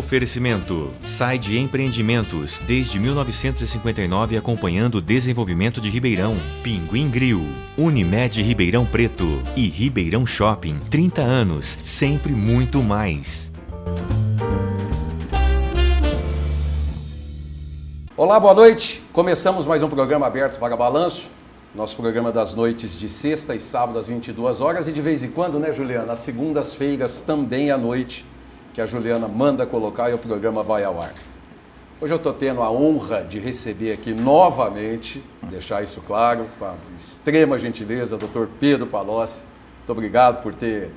Oferecimento. Side Empreendimentos, desde 1959 acompanhando o desenvolvimento de Ribeirão. Pinguim Grill, Unimed Ribeirão Preto e Ribeirão Shopping. 30 anos, sempre muito mais. Olá, boa noite. Começamos mais um programa aberto para balanço. Nosso programa das noites de sexta e sábado às 22 horas e de vez em quando, né, Juliana? Às segundas-feiras também à noite, que a Juliana manda colocar e o programa vai ao ar. Hoje eu estou tendo a honra de receber aqui novamente, deixar isso claro, com a extrema gentileza, Dr. Pedro Palocci. Muito obrigado por ter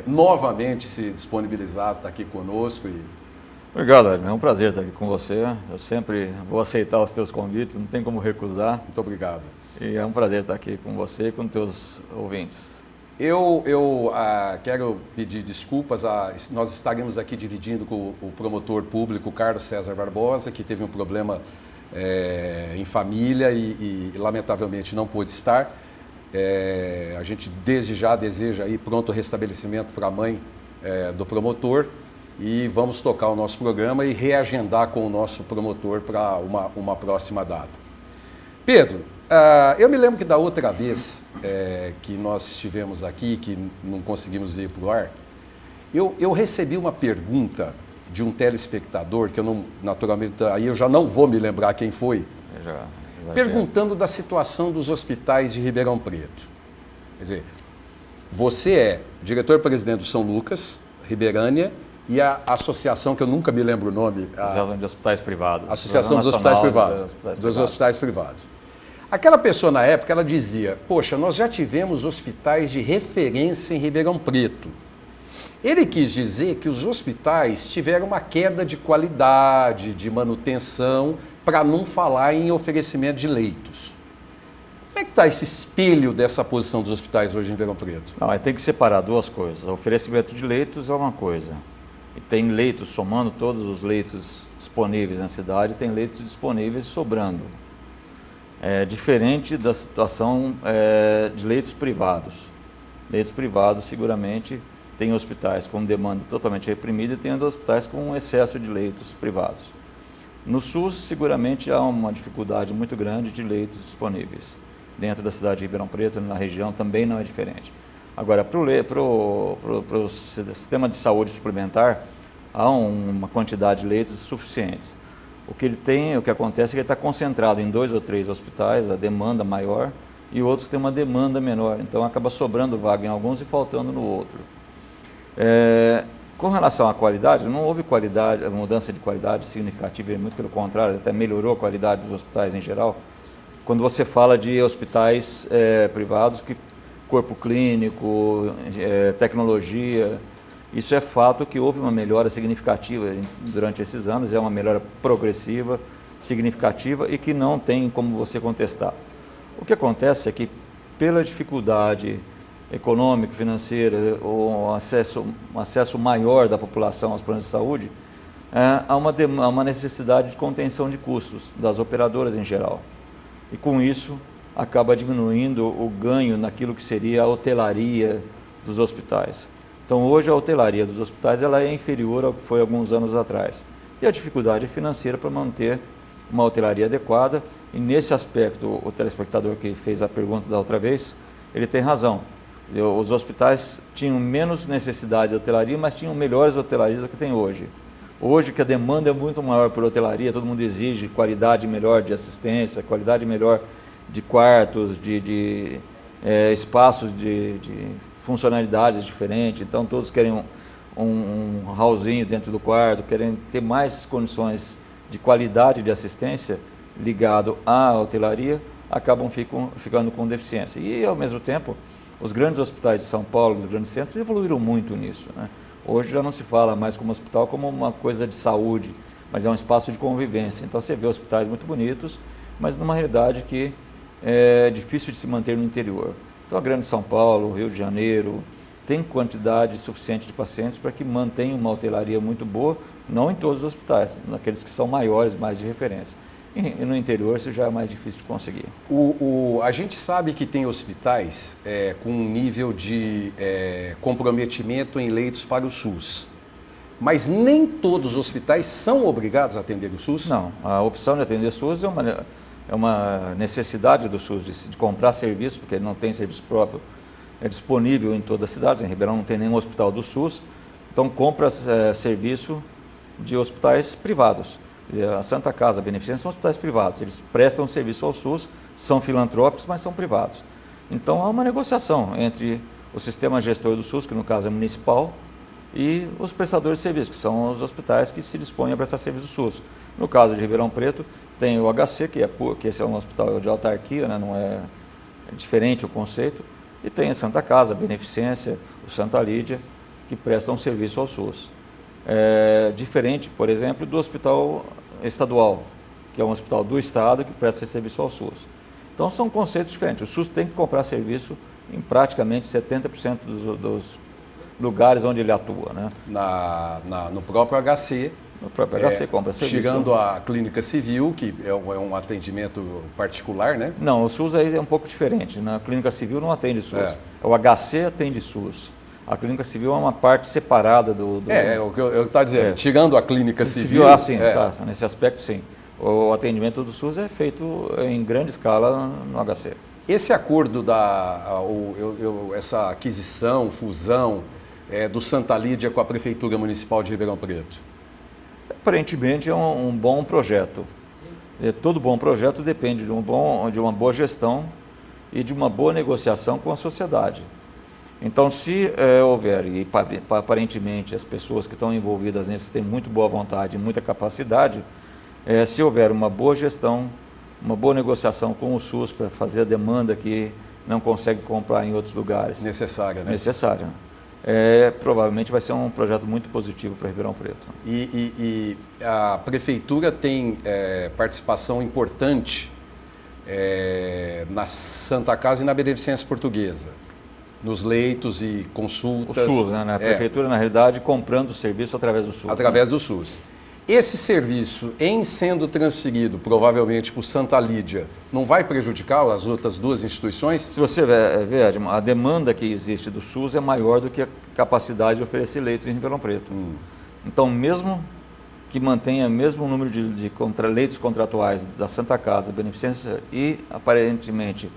novamente se disponibilizado, estar aqui conosco. Obrigado, Edmund. É um prazer estar aqui com você. Eu sempre vou aceitar os teus convites, não tem como recusar. Muito obrigado. E é um prazer estar aqui com você e com os teus ouvintes. Eu quero pedir desculpas, nós estaremos aqui dividindo com o promotor público Carlos César Barbosa, que teve um problema em família e lamentavelmente não pôde estar. A gente desde já deseja aí pronto restabelecimento para a mãe do promotor e vamos tocar o nosso programa e reagendar com o nosso promotor para uma próxima data. Pedro, eu me lembro que da outra vez que nós estivemos aqui, que não conseguimos ir para o ar, eu recebi uma pergunta de um telespectador, que eu não, naturalmente, aí eu já não vou me lembrar quem foi, perguntando da situação dos hospitais de Ribeirão Preto. Quer dizer, você é diretor-presidente do São Lucas, Ribeirânia, e a associação, que eu nunca me lembro o nome... Associação de Hospitais Privados. Associação dos Hospitais Privados. Dos Hospitais Privados. Aquela pessoa, na época, ela dizia, poxa, nós já tivemos hospitais de referência em Ribeirão Preto. Ele quis dizer que os hospitais tiveram uma queda de qualidade, de manutenção, para não falar em oferecimento de leitos. Como é que está esse espelho dessa posição dos hospitais hoje em Ribeirão Preto? Não, tem que separar duas coisas. O oferecimento de leitos é uma coisa. E tem leitos, somando todos os leitos disponíveis na cidade, tem leitos disponíveis sobrando. É diferente da situação de leitos privados. Leitos privados, seguramente, tem hospitais com demanda totalmente reprimida e tem hospitais com excesso de leitos privados. No SUS, seguramente, há uma dificuldade muito grande de leitos disponíveis. Dentro da cidade de Ribeirão Preto, na região, também não é diferente. Agora, para o sistema de saúde suplementar, há uma quantidade de leitos suficientes. O que acontece é que ele está concentrado em 2 ou 3 hospitais, a demanda maior, e outros têm uma demanda menor. Então, acaba sobrando vaga em alguns e faltando no outro. Com relação à qualidade, não houve mudança de qualidade significativa, muito pelo contrário, até melhorou a qualidade dos hospitais em geral. Quando você fala de hospitais privados, corpo clínico, tecnologia, isso é fato que houve uma melhora significativa durante esses anos, é uma melhora progressiva, significativa e que não tem como você contestar. O que acontece é que, pela dificuldade econômica, financeira, ou um acesso maior da população aos planos de saúde, há uma necessidade de contenção de custos das operadoras em geral. E com isso, acaba diminuindo o ganho naquilo que seria a hotelaria dos hospitais. Então, hoje a hotelaria dos hospitais ela é inferior ao que foi alguns anos atrás. E a dificuldade financeira para manter uma hotelaria adequada. E nesse aspecto, o telespectador que fez a pergunta da outra vez, ele tem razão. Quer dizer, os hospitais tinham menos necessidade de hotelaria, mas tinham melhores hotelarias do que tem hoje. Hoje, que a demanda é muito maior por hotelaria, todo mundo exige qualidade melhor de assistência, qualidade melhor de quartos, de espaços de funcionalidades diferentes. Então, todos querem um hallzinho dentro do quarto, querem ter mais condições de qualidade de assistência ligado à hotelaria, acabam ficando com deficiência. E, ao mesmo tempo, os grandes hospitais de São Paulo, os grandes centros, evoluíram muito nisso, né? Hoje já não se fala mais como hospital como uma coisa de saúde, mas é um espaço de convivência. Então você vê hospitais muito bonitos, mas numa realidade que é difícil de se manter no interior. Então a Grande São Paulo, Rio de Janeiro, tem quantidade suficiente de pacientes para que mantenha uma hotelaria muito boa, não em todos os hospitais, naqueles que são maiores, mais de referência. E no interior isso já é mais difícil de conseguir. A gente sabe que tem hospitais com um nível de comprometimento em leitos para o SUS. Mas nem todos os hospitais são obrigados a atender o SUS? Não, a opção de atender SUS é uma necessidade do SUS de comprar serviço, porque ele não tem serviço próprio disponível em todas as cidades. Em Ribeirão não tem nenhum hospital do SUS, então compra serviço de hospitais privados. A Santa Casa, a Beneficência são hospitais privados, eles prestam serviço ao SUS, são filantrópicos, mas são privados. Então há uma negociação entre o sistema gestor do SUS, que no caso é municipal, e os prestadores de serviço, que são os hospitais que se dispõem a prestar serviço do SUS. No caso de Ribeirão Preto, tem o HC, que esse é um hospital de autarquia, né, não é diferente o conceito, e tem a Santa Casa, a Beneficência, o Santa Lídia, que prestam serviço ao SUS. É diferente, por exemplo, do hospital estadual, que é um hospital do Estado que presta serviço ao SUS. Então são conceitos diferentes. O SUS tem que comprar serviço em praticamente 70% dos lugares onde ele atua, né? No próprio HC. No próprio HC compra serviço. Chegando à clínica civil, que é um atendimento particular, né? Não, o SUS aí é um pouco diferente. Na clínica civil não atende SUS. O HC atende SUS. A clínica civil é uma parte separada do... É o que eu estava dizendo. Chegando à clínica civil... sim, tá, nesse aspecto sim. O atendimento do SUS é feito em grande escala no HC. Esse acordo, essa aquisição, fusão do Santa Lídia com a Prefeitura Municipal de Ribeirão Preto? Aparentemente é um bom projeto. Todo bom projeto depende de uma boa gestão e de uma boa negociação com a sociedade. Então, se houver, e aparentemente as pessoas que estão envolvidas nisso têm muito boa vontade e muita capacidade, se houver uma boa gestão, uma boa negociação com o SUS para fazer a demanda que não consegue comprar em outros lugares. Necessária, né? Necessária. Provavelmente vai ser um projeto muito positivo para Ribeirão Preto. E a Prefeitura tem participação importante na Santa Casa e na Beneficência Portuguesa, nos leitos e consultas. O SUS, né? A Prefeitura, na realidade, comprando o serviço através do SUS. Através do SUS. Esse serviço, em sendo transferido provavelmente para o Santa Lídia, não vai prejudicar as outras duas instituições? Se você ver, a demanda que existe do SUS é maior do que a capacidade de oferecer leitos em Ribeirão Preto. Então, mesmo que mantenha o mesmo número de leitos contratuais da Santa Casa, Beneficência e, aparentemente,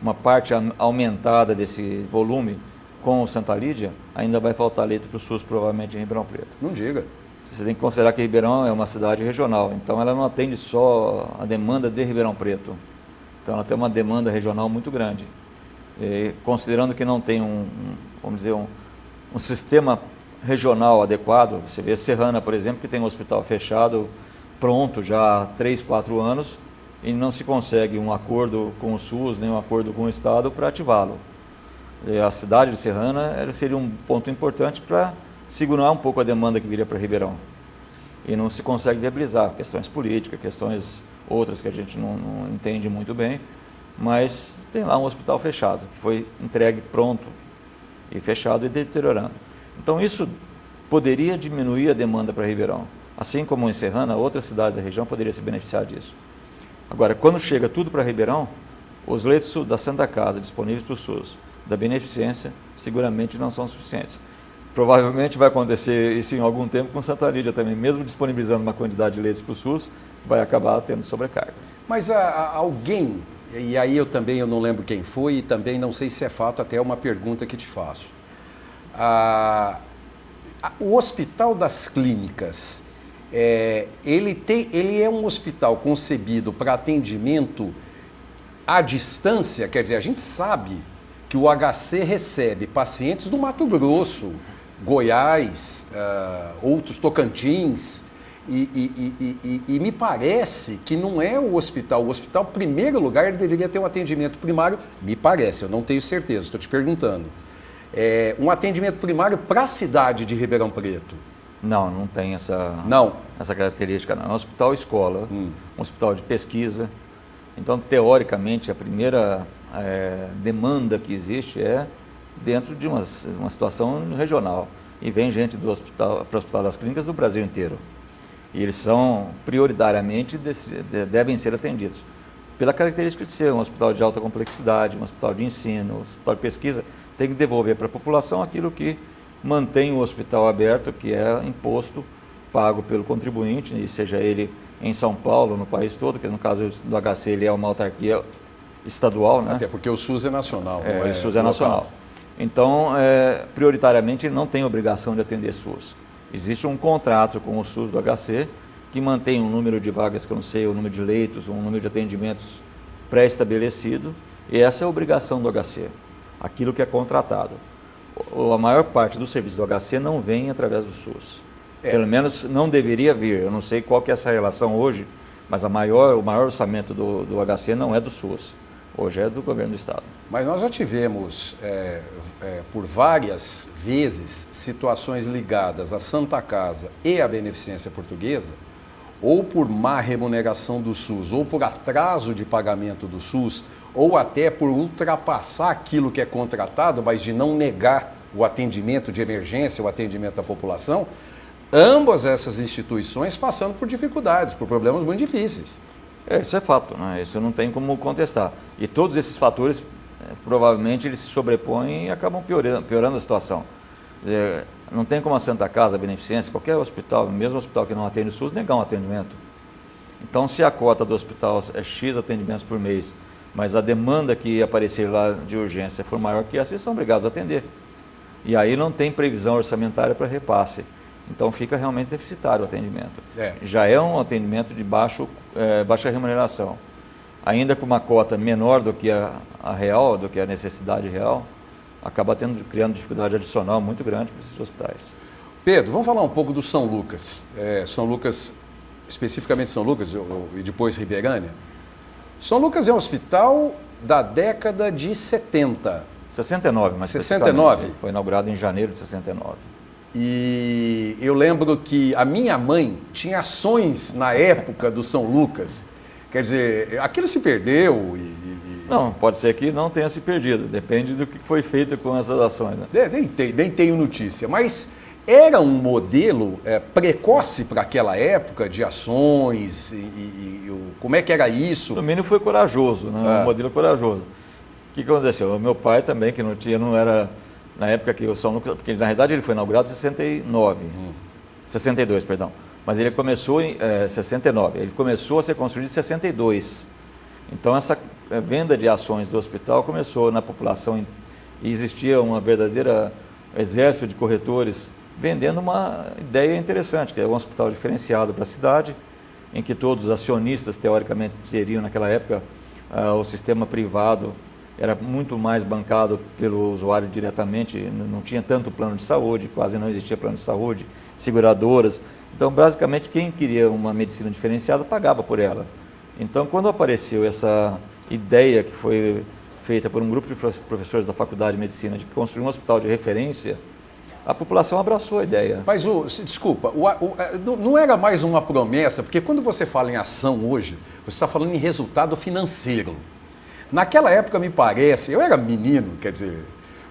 uma parte aumentada desse volume com o Santa Lídia, ainda vai faltar leito para o SUS, provavelmente, em Ribeirão Preto. Não diga. Você tem que considerar que Ribeirão é uma cidade regional, então ela não atende só a demanda de Ribeirão Preto. Então ela tem uma demanda regional muito grande. E, considerando que não tem um sistema regional adequado, você vê Serrana, por exemplo, que tem um hospital fechado, pronto já há 3, 4 anos, e não se consegue um acordo com o SUS, nem um acordo com o Estado para ativá-lo. A cidade de Serrana seria um ponto importante para segurar um pouco a demanda que viria para Ribeirão. E não se consegue viabilizar, questões políticas, questões outras que a gente não entende muito bem, mas tem lá um hospital fechado, que foi entregue pronto e fechado e deteriorando. Então isso poderia diminuir a demanda para Ribeirão. Assim como em Serrana, outras cidades da região poderiam se beneficiar disso. Agora, quando chega tudo para Ribeirão, os leitos da Santa Casa disponíveis para o SUS, da Beneficência, seguramente não são suficientes. Provavelmente vai acontecer isso em algum tempo com Santa Lídia também, mesmo disponibilizando uma quantidade de leitos para o SUS, vai acabar tendo sobrecarga. Mas alguém, e aí eu não lembro quem foi, e também não sei se é fato, até é uma pergunta que te faço. O Hospital das Clínicas, ele é um hospital concebido para atendimento à distância, quer dizer, a gente sabe que o HC recebe pacientes do Mato Grosso, Goiás, outros Tocantins, e me parece que não é o hospital, em primeiro lugar, ele deveria ter um atendimento primário, me parece, eu não tenho certeza, estou te perguntando, um atendimento primário para a cidade de Ribeirão Preto. Não tem essa característica, não. É um hospital escola, um hospital de pesquisa, então, teoricamente, a primeira demanda que existe é dentro de uma situação regional. E vem gente para o Hospital das Clínicas do Brasil inteiro. E eles são, prioritariamente, devem ser atendidos. Pela característica de ser um hospital de alta complexidade, um hospital de ensino, um hospital de pesquisa, tem que devolver para a população aquilo que mantém o hospital aberto, que é imposto pago pelo contribuinte, e seja ele em São Paulo, no país todo, que no caso do HC ele é uma autarquia estadual, né? Até porque o SUS é nacional, não é o SUS é local. nacional. Então, prioritariamente, ele não tem obrigação de atender SUS. Existe um contrato com o SUS do HC que mantém um número de vagas que eu não sei, o número de leitos, um número de atendimentos pré-estabelecido, e essa é a obrigação do HC, aquilo que é contratado. A maior parte do serviço do HC não vem através do SUS. Pelo menos não deveria vir. Eu não sei qual que é essa relação hoje, mas o maior orçamento do HC não é do SUS. Hoje é do governo do estado. Mas nós já tivemos, por várias vezes, situações ligadas à Santa Casa e à Beneficência Portuguesa, ou por má remuneração do SUS, ou por atraso de pagamento do SUS, ou até por ultrapassar aquilo que é contratado, mas de não negar o atendimento de emergência, o atendimento à população, ambas essas instituições passando por dificuldades, por problemas muito difíceis. Isso é fato, né? Isso não tem como contestar. E todos esses fatores, provavelmente, eles se sobrepõem e acabam piorando a situação. Não tem como a Santa Casa, a Beneficência, qualquer hospital, mesmo hospital que não atende o SUS, negar um atendimento. Então, se a cota do hospital é X atendimentos por mês, mas a demanda que aparecer lá de urgência for maior que essa, eles são obrigados a atender. E aí não tem previsão orçamentária para repasse. Então fica realmente deficitário o atendimento. Já é um atendimento de baixa remuneração. Ainda com uma cota menor do que a real, do que a necessidade real, acaba criando dificuldade adicional muito grande para esses hospitais. Pedro, vamos falar um pouco do São Lucas. São Lucas, especificamente São Lucas e depois Ribeirânia. São Lucas é um hospital da década de 70. 69, mas 69? Foi inaugurado em janeiro de 69. E eu lembro que a minha mãe tinha ações na época do São Lucas. Quer dizer, aquilo se perdeu Não, pode ser que não tenha se perdido. Depende do que foi feito com essas ações. Né? Nem tenho notícia, mas era um modelo precoce para aquela época de ações como é que era isso? No mínimo foi corajoso, né? Um modelo corajoso. O que aconteceu? O meu pai também, que não era... Na época que o São Lucas, porque na verdade ele foi inaugurado em 62, perdão. Mas ele começou em 69, ele começou a ser construído em 62. Então essa venda de ações do hospital começou na população e existia uma verdadeira exército de corretores vendendo uma ideia interessante, que é um hospital diferenciado para a cidade, em que todos os acionistas teoricamente teriam naquela época o sistema privado era muito mais bancado pelo usuário diretamente, não tinha tanto plano de saúde, quase não existia plano de saúde, seguradoras. Então, basicamente, quem queria uma medicina diferenciada pagava por ela. Então, quando apareceu essa ideia que foi feita por um grupo de professores da Faculdade de Medicina de construir um hospital de referência, a população abraçou a ideia. Mas, desculpa, não era mais uma promessa, porque quando você fala em ação hoje, você está falando em resultado financeiro. Naquela época, me parece, eu era menino, quer dizer,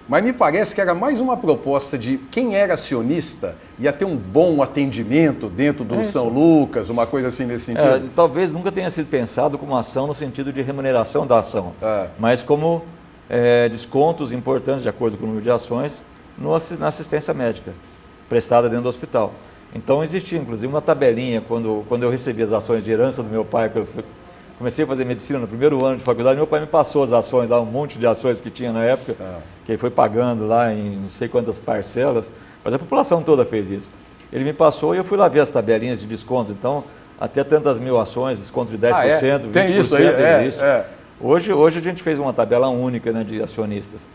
mas me parece que era mais uma proposta de quem era acionista ia ter um bom atendimento dentro do São Lucas, uma coisa assim nesse sentido. Talvez nunca tenha sido pensado como ação no sentido de remuneração da ação, mas como descontos importantes, de acordo com o número de ações, na assistência médica prestada dentro do hospital. Então existia inclusive uma tabelinha, quando eu recebi as ações de herança do meu pai, que eu comecei a fazer medicina no primeiro ano de faculdade, meu pai me passou as ações, lá um monte de ações que tinha na época, que ele foi pagando lá em não sei quantas parcelas, mas a população toda fez isso. Ele me passou e eu fui lá ver as tabelinhas de desconto, então até tantas mil ações, desconto de 10%, 20% Tem isso aí, existe. Hoje a gente fez uma tabela única, né, de acionistas.